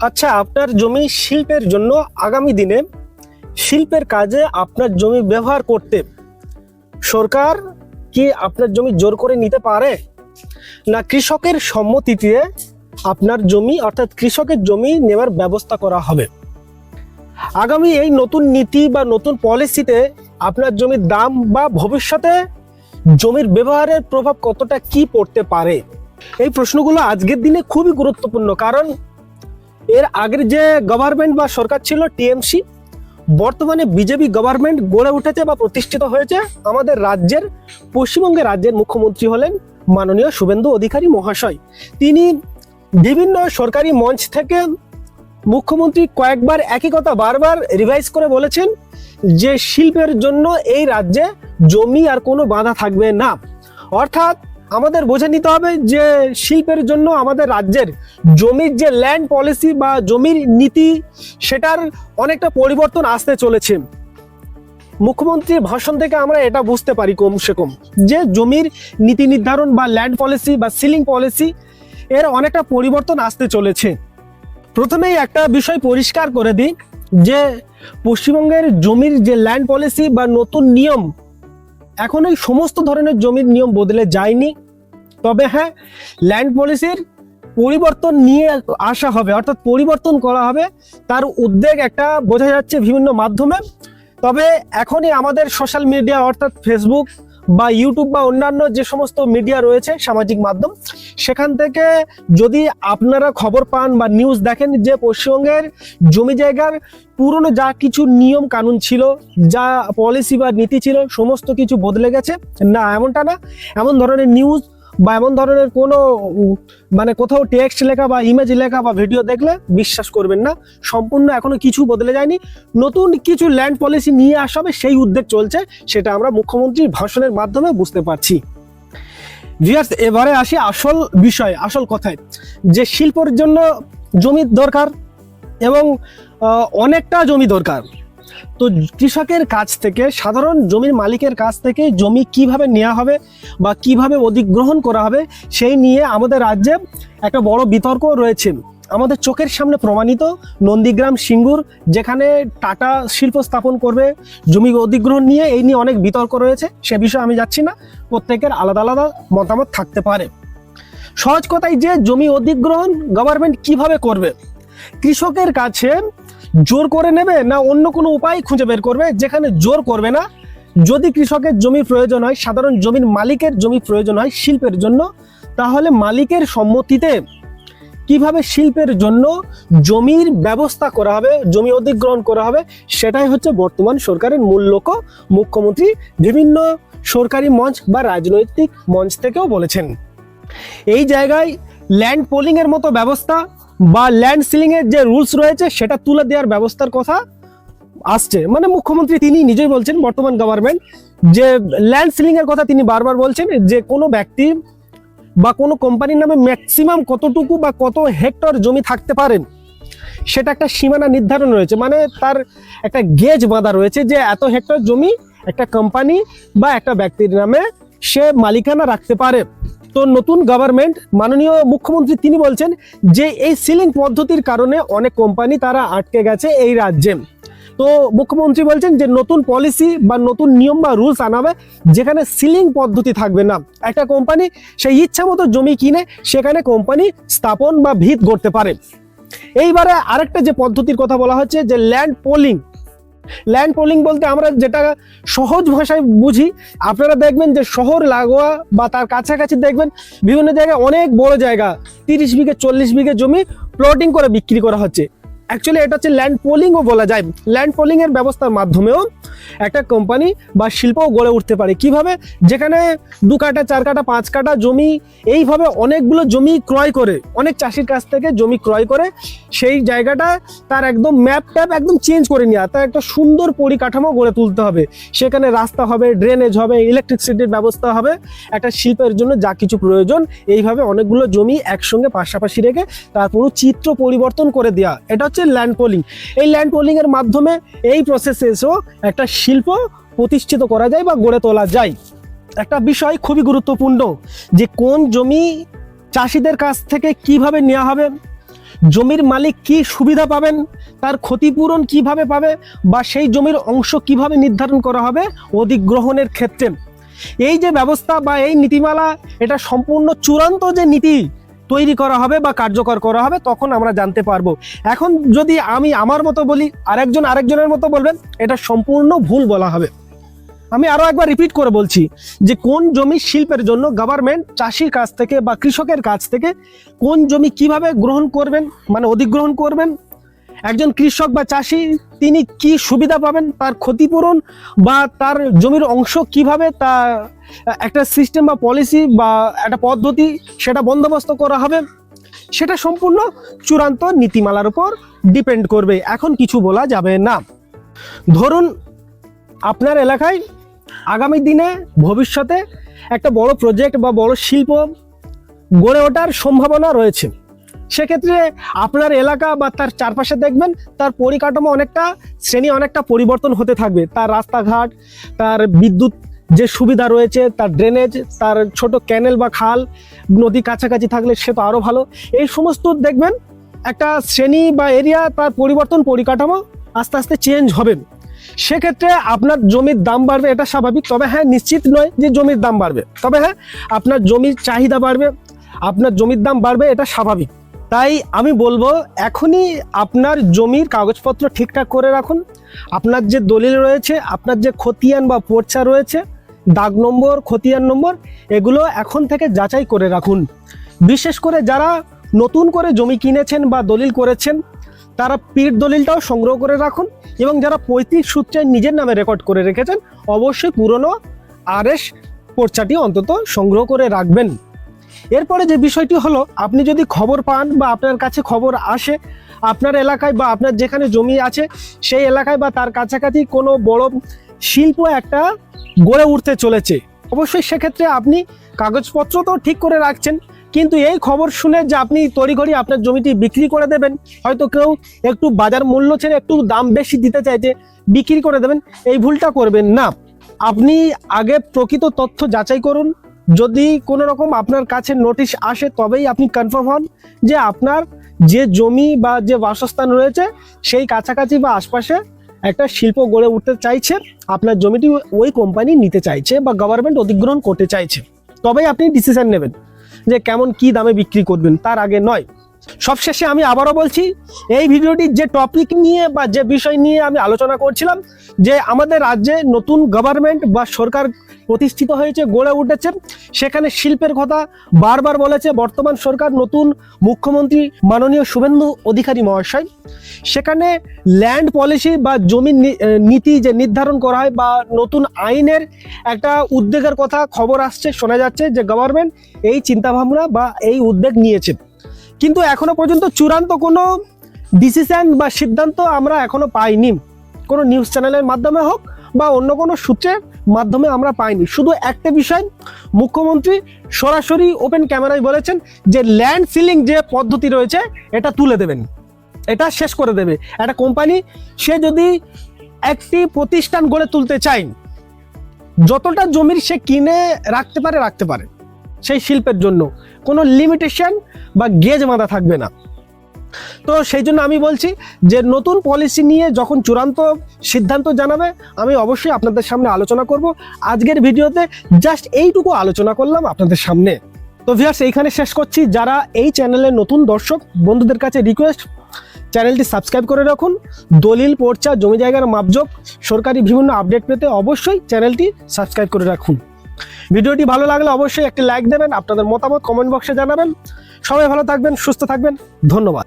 আচ্ছা, আপনার জমি শিল্পের জন্য আগামী দিনে শিল্পের কাজে আপনার জমি ব্যবহার করতে সরকার কি আপনার জমি জোর করে নিতে পারে, না কৃষকের সম্মতিতে আপনার জমি অর্থাৎ কৃষকের জমি নেওয়ার ব্যবস্থা করা হবে? আগামী এই নতুন নীতি বা নতুন পলিসিতে আপনার জমির দাম বা ভবিষ্যতে জমির ব্যবহারের প্রভাব কতটা কি পড়তে পারে? এই প্রশ্নগুলো আজকের দিনে খুবই গুরুত্বপূর্ণ, কারণ এর আগের যে গভর্নমেন্ট বা সরকার ছিল টিএমসি, বর্তমানে বিজেপি গভর্নমেন্ট গড়ে উঠেছে বা প্রতিষ্ঠিত হয়েছে। আমাদের রাজ্যের পশ্চিমবঙ্গের রাজ্যের মুখ্যমন্ত্রী হলেন মাননীয় শুভেন্দু অধিকারী মহাশয়। তিনি বিভিন্ন সরকারি মঞ্চ থেকে মুখ্যমন্ত্রী কয়েকবার একই কথা বারবার রিভাইজ করে বলেছেন যে শিল্পের জন্য এই রাজ্যে জমি আর কোনো বাধা থাকবে না। অর্থাৎ আমাদের বোঝে নিতে হবে যে শিল্পের জন্য আমাদের রাজ্যের জমির যে ল্যান্ড পলিসি বা জমির নীতি, সেটার অনেকটা পরিবর্তন আসতে চলেছে। মুখ্যমন্ত্রীর ভাষণ থেকে আমরা এটা বুঝতে পারি কমসে কম যে জমির নীতি নির্ধারণ বা ল্যান্ড পলিসি বা সিলিং পলিসি এর অনেকটা পরিবর্তন আসতে চলেছে। প্রথমেই একটা বিষয় পরিষ্কার করে দিই যে পশ্চিমবঙ্গের জমির যে ল্যান্ড পলিসি বা নতুন নিয়ম, এখন এই সমস্ত ধরনের জমির নিয়ম বদলে যায়নি। তবে হ্যাঁ, ল্যান্ড পলিসির পরিবর্তন নিয়ে আসা হবে, অর্থাৎ পরিবর্তন করা হবে, তার উদ্যোগ একটা বোঝা যাচ্ছে বিভিন্ন মাধ্যমে। তবে এখনই আমাদের সোশ্যাল মিডিয়া অর্থাৎ ফেসবুক বা ইউটিউব বা অন্যান্য যে সমস্ত মিডিয়া রয়েছে সামাজিক মাধ্যম, সেখান থেকে যদি আপনারা খবর পান বা নিউজ দেখেন যে পশ্চিমবঙ্গের জমি জায়গার পুরনো যা কিছু নিয়ম কানুন ছিল, যা পলিসি বা নীতি ছিল, সমস্ত কিছু বদলে গেছে, না এমনটা না। এমন ধরনের নিউজ বা এমন ধরনের কোনো কোথাও টেক্সট লেখা বা ইমেজ লেখা বা ভিডিও দেখলে বিশ্বাস করবেন না। সম্পূর্ণ এখনো কিছু বদলে যায়নি, নতুন কিছু ল্যান্ড পলিসি নিয়ে আসা হবে সেই উদ্যোগ চলছে, সেটা আমরা মুখ্যমন্ত্রীর ভাষণের মাধ্যমে বুঝতে পারছি। ভিউয়ার্স, এবারে আসি আসল বিষয়, আসল কথায়, যে শিল্পের জন্য জমির দরকার এবং অনেকটা জমি দরকার। তো কৃষকের কাছ থেকে, সাধারণ জমির মালিকের কাছ থেকে জমি কিভাবে নেওয়া হবে বা কিভাবে অধিগ্রহণ করা হবে সেই নিয়ে আমাদের রাজ্যে একটা বড় বিতর্ক রয়েছে। আমাদের চোখের সামনে প্রমাণিত নন্দীগ্রাম সিঙ্গুর, যেখানে টাটা শিল্প স্থাপন করবে, জমি অধিগ্রহণ নিয়ে এই নিয়ে অনেক বিতর্ক রয়েছে। সে বিষয়ে আমি যাচ্ছি না, প্রত্যেকের আলাদা আলাদা মতামত থাকতে পারে। সহজ কথাই যে জমি অধিগ্রহণ গভর্নমেন্ট কিভাবে করবে, কৃষকের কাছে জোর করে নেবে না অন্য কোনো উপায় খুঁজে বের করবে? যেখানে জোর করবে না, যদি কৃষকের জমি প্রয়োজন হয়, সাধারণ জমির মালিকের জমি প্রয়োজন হয় শিল্পের জন্য, তাহলে মালিকের সম্মতিতে কিভাবে শিল্পের জন্য জমির ব্যবস্থা করা হবে, জমি অধিগ্রহণ করা হবে, সেটাই হচ্ছে বর্তমান সরকারের মূল লক্ষ্য। মুখ্যমন্ত্রী বিভিন্ন সরকারি মঞ্চ বা রাজনৈতিক মঞ্চ থেকেও বলেছেন। এই জায়গায় ল্যান্ড পোলিং এর মতো ব্যবস্থা বা ল্যান্ড সিলিং এর যে রুলস রয়েছে সেটা তুলে দেওয়ার ব্যবস্থার কথা আসছে। মুখ্যমন্ত্রী তিনি নিজেই বলছেন, বর্তমান গভর্নমেন্ট, যে ল্যান্ড সিলিং এর কথা তিনি বারবার বলছেন যে কোনো ব্যক্তি বা কোনো কোম্পানির নামে ম্যাক্সিমাম কতটুকু বা কত হেক্টর জমি থাকতে পারেন, সেটা একটা সীমানা নির্ধারণ রয়েছে। তার একটা গেজ বাঁধা রয়েছে যে এত হেক্টর জমি একটা কোম্পানি বা একটা ব্যক্তির নামে সে মালিকানা রাখতে পারে। তো নতুন গভর্নমেন্ট, মাননীয় মুখ্যমন্ত্রী তিনি বলছেন যে এই সিলিং পদ্ধতির কারণে অনেক কোম্পানি তারা আটকে গেছে এই রাজ্যে। তো মুখ্যমন্ত্রী বলছেন যে নতুন পলিসি বা নতুন নিয়ম বা রুলস আনাবে, যেখানে সিলিং পদ্ধতি থাকবে না। একটা কোম্পানি সেই ইচ্ছা মতো জমি কিনে সেখানে কোম্পানি স্থাপন বা ভিত গড়তে পারে। এইবারে আরেকটা যে পদ্ধতির কথা বলা হচ্ছে যে ল্যান্ড পোলিং। ল্যান্ড পোলিং বলতে আমরা যেটা সহজ ভাষায় বুঝি, আপনারা দেখবেন যে শহর লাগোয়া বা তার কাছাকাছি দেখবেন বিভিন্ন জায়গায় অনেক বড় জায়গা, 30 বিঘে 40 বিঘে জমি প্লটিং করে বিক্রি করা হচ্ছে। অ্যাকচুয়ালি এটা হচ্ছে ল্যান্ড পোলিংও বলা যায়। ল্যান্ড পোলিং এর ব্যবস্থার মাধ্যমেও একটা কোম্পানি বা শিল্পও গড়ে উঠতে পারে। কিভাবে? যেখানে 2 কাঠা 4 কাঠা 5 কাঠা জমি, এইভাবে অনেকগুলো জমি ক্রয় করে, অনেক চাষির কাছ থেকে জমি ক্রয় করে সেই জায়গাটা তার একদম ম্যাপ ট্যাপ একদম চেঞ্জ করে নেওয়া, তার একটা সুন্দর পরিকাঠামো গড়ে তুলতে হবে। সেখানে রাস্তা হবে, ড্রেনেজ হবে, ইলেকট্রিসিটির ব্যবস্থা হবে, একটা শিল্পের জন্য যা কিছু প্রয়োজন। এইভাবে অনেকগুলো জমি একসঙ্গে পাশাপাশি রেখে তার পুরো চিত্র পরিবর্তন করে দেওয়া, এটা হচ্ছে ল্যান্ড পোলিং। এই ল্যান্ড পোলিং এর মাধ্যমে এই প্রসেসে এসেও একটা শিল্প প্রতিষ্ঠিত করা যায় বা গড়ে তোলা যায়। একটা বিষয় খুবই গুরুত্বপূর্ণ যে কোন জমি চাষিদের কাছ থেকে কিভাবে নেওয়া হবে, জমির মালিক কি সুবিধা পাবেন, তার ক্ষতিপূরণ কিভাবে পাবে, বা সেই জমির অংশ কিভাবে নির্ধারণ করা হবে অধিগ্রহণের ক্ষেত্রে। এই যে ব্যবস্থা বা এই নীতিমালা, এটা সম্পূর্ণ চূড়ান্ত যে নীতি তৈরি করা হবে বা কার্যকর করা হবে, তখন আমরা জানতে পারবো। এখন যদি আমি আমার মতো বলি, আরেকজনের মতো বলবেন, এটা সম্পূর্ণ ভুল বলা হবে। আমি আরো একবার রিপিট করে বলছি যে কোন জমি শিল্পের জন্য গভর্নমেন্ট চাষির কাছ থেকে বা কৃষকের কাছ থেকে কোন জমি কিভাবে গ্রহণ করবেন, মানে অধিগ্রহণ করবেন, একজন কৃষক বা চাষি তিনি কি সুবিধা পাবেন, তার ক্ষতিপূরণ বা তার জমির অংশ কিভাবে, তা একটা সিস্টেম বা পলিসি বা একটা পদ্ধতি সেটা বন্দোবস্ত করা হবে, সেটা সম্পূর্ণ চূড়ান্ত নীতিমালার উপর ডিপেন্ড করবে। এখন কিছু বলা যাবে না। ধরুন আপনার এলাকায় আগামী দিনে ভবিষ্যতে একটা বড় প্রজেক্ট বা বড় শিল্প গড়ে ওঠার সম্ভাবনা রয়েছে। সেক্ষেত্রে আপনার এলাকা বা তার চারপাশে দেখবেন তার পরিকাঠামো অনেকটা পরিবর্তন হতে থাকবে। তার রাস্তাঘাট, তার বিদ্যুৎ যে সুবিধা রয়েছে, তার ড্রেনেজ, তার ছোট ক্যানেল বা খাল, নদী কাছাকাছি থাকলে সে তো আরও ভালো। এই সমস্ত দেখবেন একটা শ্রেণী বা এরিয়া, তার পরিকাঠামো আস্তে আস্তে চেঞ্জ হবে। সেক্ষেত্রে আপনার জমির দাম বাড়বে, এটা স্বাভাবিক। তবে হ্যাঁ, নিশ্চিত নয় যে জমির দাম বাড়বে, তবে হ্যাঁ আপনার জমির চাহিদা বাড়বে, আপনার জমির দাম বাড়বে, এটা স্বাভাবিক। তাই আমি বলবো এখনই আপনার জমির কাগজপত্র ঠিকঠাক করে রাখুন। আপনার যে দলিল রয়েছে, আপনার যে খতিয়ান বা পর্চা রয়েছে, দাগ নম্বর, খতিয়ান নম্বর, এগুলো এখন থেকে যাচাই করে রাখুন। বিশেষ করে যারা নতুন করে জমি কিনেছেন বা দলিল করেছেন, তারা পিঠ দলিলটাও সংগ্রহ করে রাখুন। এবং যারা পৈতৃক সূত্রে নিজের নামে রেকর্ড করে রেখেছেন, অবশ্যই পুরনো RS পর্চাটি অন্তত সংগ্রহ করে রাখবেন। এরপরে যে বিষয়টি হলো, আপনি যদি খবর পান বা আপনার কাছে খবর আসে আপনার এলাকায় বা আপনার যেখানে জমি আছে সেই এলাকায় বা তার কাছাকাছি কোনো বড় শিল্প একটা গড়ে উঠতে চলেছে, অবশ্যই সেক্ষেত্রে আপনি কাগজপত্র তো ঠিক করে রাখছেন, কিন্তু এই খবর শুনে যে আপনি তড়িঘড়ি আপনার জমিটি বিক্রি করে দেবেন, হয়তো কেউ একটু বাজার মূল্য ছেড়ে একটু দাম বেশি দিতে চাইছে, বিক্রি করে দেবেন, এই ভুলটা করবেন না। আপনি আগে প্রকৃত তথ্য যাচাই করুন। যদি কোনো রকম আপনার কাছে নোটিশ আসে, তবেই আপনি কনফার্ম হন যে আপনার যে জমি বা যে বাসস্থান রয়েছে সেই কাছাকাছি বা আশপাশে একটা শিল্প গড়ে উঠতে চাইছে, আপনার জমিটি ওই কোম্পানি নিতে চাইছে বা গভর্নমেন্ট অধিগ্রহণ করতে চাইছে, তবেই আপনি ডিসিশন নেবেন যে কেমন কি দামে বিক্রি করবেন, তার আগে নয়। সবশেষে আমি আবারও বলছি, এই ভিডিওটি যে টপিক নিয়ে বা যে বিষয় নিয়ে আমি আলোচনা করছিলাম, যে আমাদের রাজ্যে নতুন গভর্নমেন্ট বা সরকার প্রতিষ্ঠিত হয়েছে, গড়ে উঠেছে, সেখানে শিল্পের কথা বারবার বলেছে বর্তমান সরকার, নতুন মুখ্যমন্ত্রী মাননীয় শুভেন্দু অধিকারী মহাশয়। সেখানে ল্যান্ড পলিসি বা জমির নীতি যে নির্ধারণ করা হয় বা নতুন আইনের একটা উদ্যোগের কথা খবর আসছে, শোনা যাচ্ছে যে গভর্নমেন্ট এই চিন্তাভাবনা বা এই উদ্যোগ নিয়েছে। কিন্তু এখনো পর্যন্ত চূড়ান্ত কোনো ডিসিশন বা সিদ্ধান্ত আমরা এখনো পাইনি, কোনো নিউজ চ্যানেলের মাধ্যমে হোক বা অন্য কোনো সূত্রের মাধ্যমে আমরা পাইনি। শুধু একটা বিষয়, মুখ্যমন্ত্রী সরাসরি ওপেন ক্যামেরায় বলেছেন যে ল্যান্ড সিলিং যে পদ্ধতি রয়েছে এটা তুলে দেবেন, এটা শেষ করে দেবে। একটা কোম্পানি সে যদি একটি প্রতিষ্ঠান গড়ে তুলতে চায়, যতটা জমির সে কিনে রাখতে পারে সেই শিল্পের জন্য কোনো লিমিটেশন বা গেজ বাঁধা থাকবে না। তো সেই জন্য আমি বলছি যে নতুন পলিসি নিয়ে যখন চূড়ান্ত সিদ্ধান্ত জানাবে, আমি অবশ্যই আপনাদের সামনে আলোচনা করব। আজকের ভিডিওতে জাস্ট এইটুকু আলোচনা করলাম আপনাদের সামনে। তো ভিউয়ার্স, এইখানে শেষ করছি। যারা এই চ্যানেলের নতুন দর্শক বন্ধুদের কাছে রিকোয়েস্ট, চ্যানেলটি সাবস্ক্রাইব করে রাখুন। দলিল, পর্চা, জমি জায়গার মাপজোক, সরকারি বিভিন্ন আপডেট পেতে অবশ্যই চ্যানেলটি সাবস্ক্রাইব করে রাখুন। ভিডিওটি ভালো লাগলে অবশ্যই একটি লাইক দেবেন, আপনাদের মতামত কমেন্ট বক্সে জানাবেন। সবাই ভালো থাকবেন, সুস্থ থাকবেন, ধন্যবাদ।